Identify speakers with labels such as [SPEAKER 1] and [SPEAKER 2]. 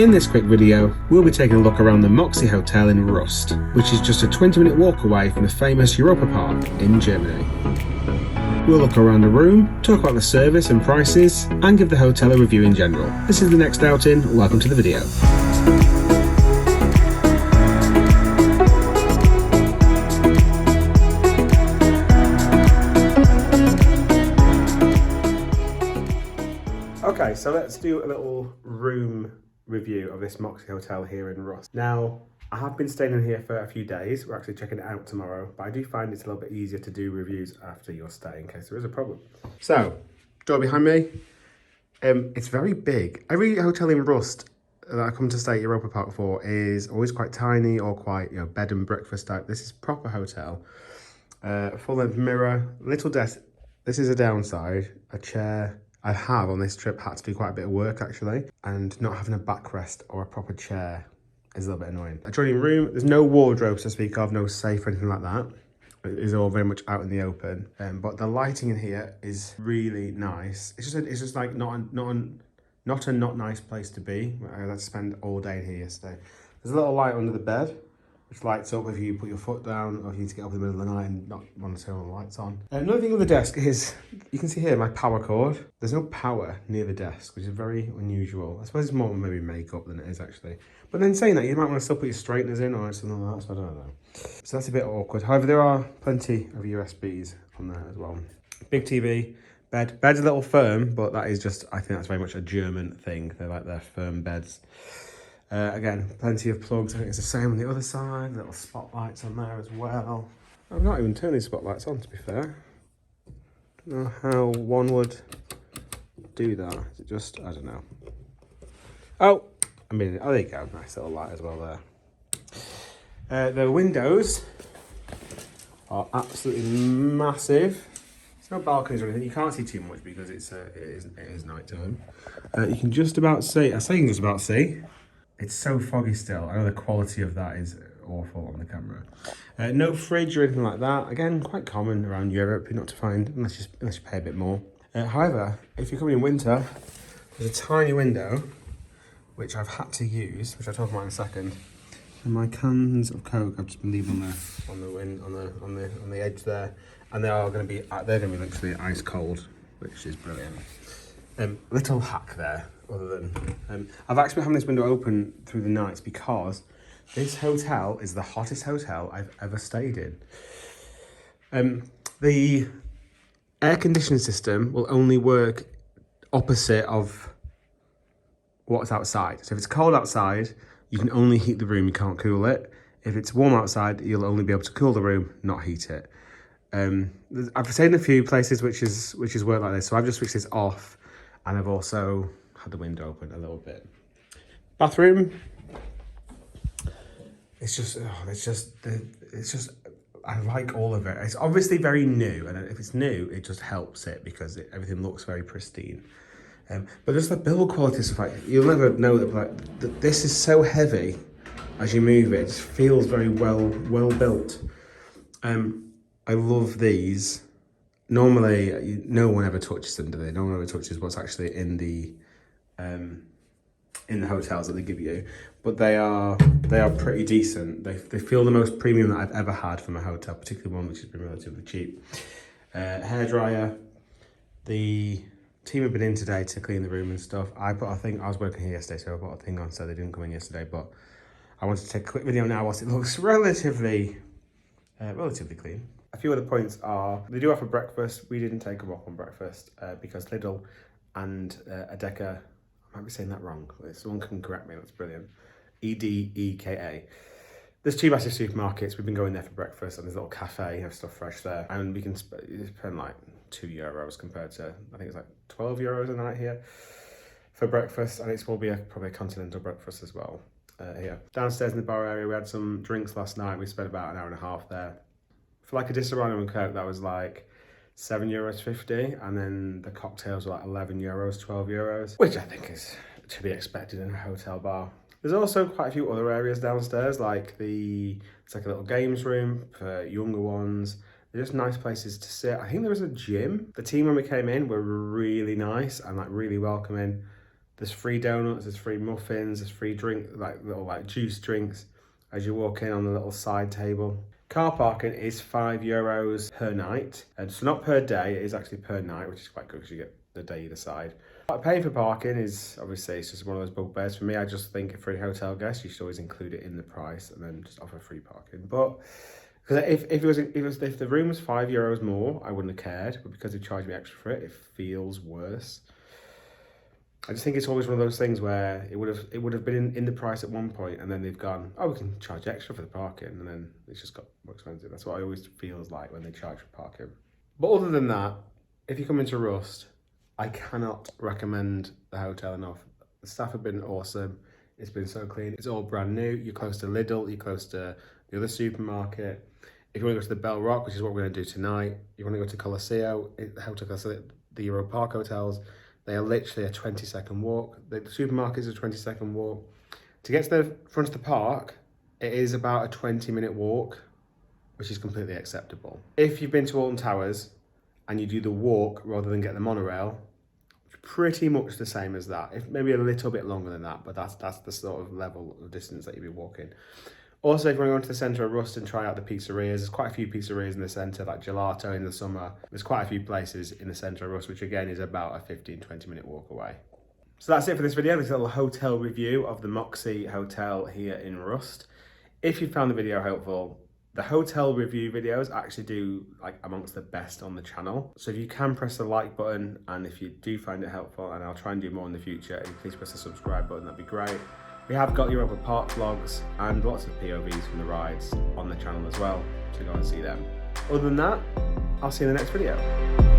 [SPEAKER 1] In this quick video, we'll be taking a look around the Moxy Hotel in Rust, which is just a 20-minute walk away from the famous Europa Park in Germany. We'll look around the room, talk about the service and prices, and give the hotel a review in general. This is the next outing, welcome to the video. Okay, so let's do a little room review of this Moxy Hotel here in Rust. Now, I have been staying in here for a few days. We're actually checking it out tomorrow, but I do find it's a little bit easier to do reviews after your stay in case there is a problem. So, door behind me. It's very big. Every hotel in Rust that I come to stay at Europa Park for is always quite tiny or quite, bed and breakfast type. This is proper hotel. Full length mirror, little desk. This is a downside, a chair. I have on this trip had to do quite a bit of work actually, and not having a backrest or a proper chair is a little bit annoying. Adjoining room, there's no wardrobes to speak of, no safe or anything like that. It is all very much out in the open, but the lighting in here is really nice. It's just like not a not nice place to be. I had to spend all day in here yesterday. There's a little light under the bed, which lights up if you put your foot down or if you need to get up in the middle of the night and not want to turn all the lights on. Another thing on the desk is, you can see here my power cord. There's no power near the desk, which is very unusual. I suppose it's more maybe makeup than it is actually. But then saying that, you might want to still put your straighteners in or something like that, so I don't know. So that's a bit awkward. However, there are plenty of USBs on there as well. Big TV, bed. Bed's a little firm, but that is just, I think that's very much a German thing. They like their firm beds. Again, plenty of plugs. I think it's the same on the other side. Little spotlights on there as well. I've not even turned these spotlights on, to be fair. Don't know how one would do that. Is it just, I don't know. Oh, there you go. Nice little light as well there. The windows are absolutely massive. There's no balconies or anything. You can't see too much because it is night time. You can just about see. I say you can just about see. It's so foggy still. I know the quality of that is awful on the camera. No fridge or anything like that. Again, quite common around Europe, not to find unless you pay a bit more. However, if you're coming in winter, there's a tiny window which I've had to use, which I'll talk about in a second. And my cans of Coke I've just been leaving on the edge there, and they're going to be literally ice cold, which is brilliant. Little hack there. Other than I've actually been having this window open through the nights because this hotel is the hottest hotel I've ever stayed in. The air conditioning system will only work opposite of what's outside. So if it's cold outside, you can only heat the room, you can't cool it. If it's warm outside, you'll only be able to cool the room, not heat it. I've stayed in a few places which is work like this, so I've just switched this off, and I've also had the window open a little bit. Bathroom. It's just, I like all of it. It's obviously very new, and if it's new, it just helps it because everything looks very pristine. But just the build quality stuff, like you'll never know that this is so heavy as you move it. It just feels very well built. I love these. Normally, no one ever touches them, do they? No one ever touches what's actually in the hotels that they give you, but they are pretty decent. They feel the most premium that I've ever had from a hotel, particularly one which has been relatively cheap. Hairdryer. The team have been in today to clean the room and stuff. I was working here yesterday, so I put a thing on, so they didn't come in yesterday, but I wanted to take a quick video now whilst it looks relatively clean. A few other points are, they do offer breakfast. We didn't take a walk on breakfast because Lidl and Edeka, I might be saying that wrong. Someone can correct me, that's brilliant. Edeka. There's two massive supermarkets. We've been going there for breakfast, and there's a little cafe, you have stuff fresh there. And we can spend like €2 compared to, I think it's like €12 a night here for breakfast. And it will be probably a continental breakfast as well here. Downstairs in the bar area, we had some drinks last night. We spent about an hour and a half there. For like a Disaronno and Coke, that was like €7.50, and then the cocktails were like €11, €12, which I think is to be expected in a hotel bar. There's also quite a few other areas downstairs, like it's like a little games room for younger ones. They're just nice places to sit. I think there was a gym. The team when we came in were really nice and like really welcoming. There's free donuts, there's free muffins, there's free drink, like little like juice drinks as you walk in on the little side table. Car parking is €5 per night, and so not per day, it is actually per night, which is quite good because you get the day either side. But paying for parking is obviously, it's just one of those bugbears for me. I just think for a hotel guest, you should always include it in the price and then just offer free parking. But because if the room was €5 more, I wouldn't have cared. But because they charge me extra for it, it feels worse. I just think it's always one of those things where it would have been in the price at one point, and then they've gone, oh, we can charge extra for the parking, and then it's just got more expensive. That's what I always feels like when they charge for parking. But other than that, if you come into Rust, I cannot recommend the hotel enough. The staff have been awesome. It's been so clean. It's all brand new. You're close to Lidl. You're close to the other supermarket. If you want to go to the Bell Rock, which is what we're going to do tonight, you want to go to Colosseo, the Europa Park hotels, they are literally a 20-second walk. The supermarket is a 20-second walk. To get to the front of the park, it is about a 20-minute walk, which is completely acceptable. If you've been to Alton Towers and you do the walk rather than get the monorail, pretty much the same as that. If maybe a little bit longer than that, but that's the sort of level of distance that you'll be walking. Also, if you want to go into the centre of Rust and try out the pizzerias, there's quite a few pizzerias in the centre, like Gelato in the summer. There's quite a few places in the centre of Rust, which again is about a 15-20 minute walk away. So that's it for this video, this little hotel review of the Moxy Hotel here in Rust. If you found the video helpful, the hotel review videos actually do like amongst the best on the channel. So if you can press the like button, and if you do find it helpful, and I'll try and do more in the future, please press the subscribe button, that'd be great. We have got Europa Park vlogs and lots of POVs from the rides on the channel as well, so go and see them. Other than that, I'll see you in the next video.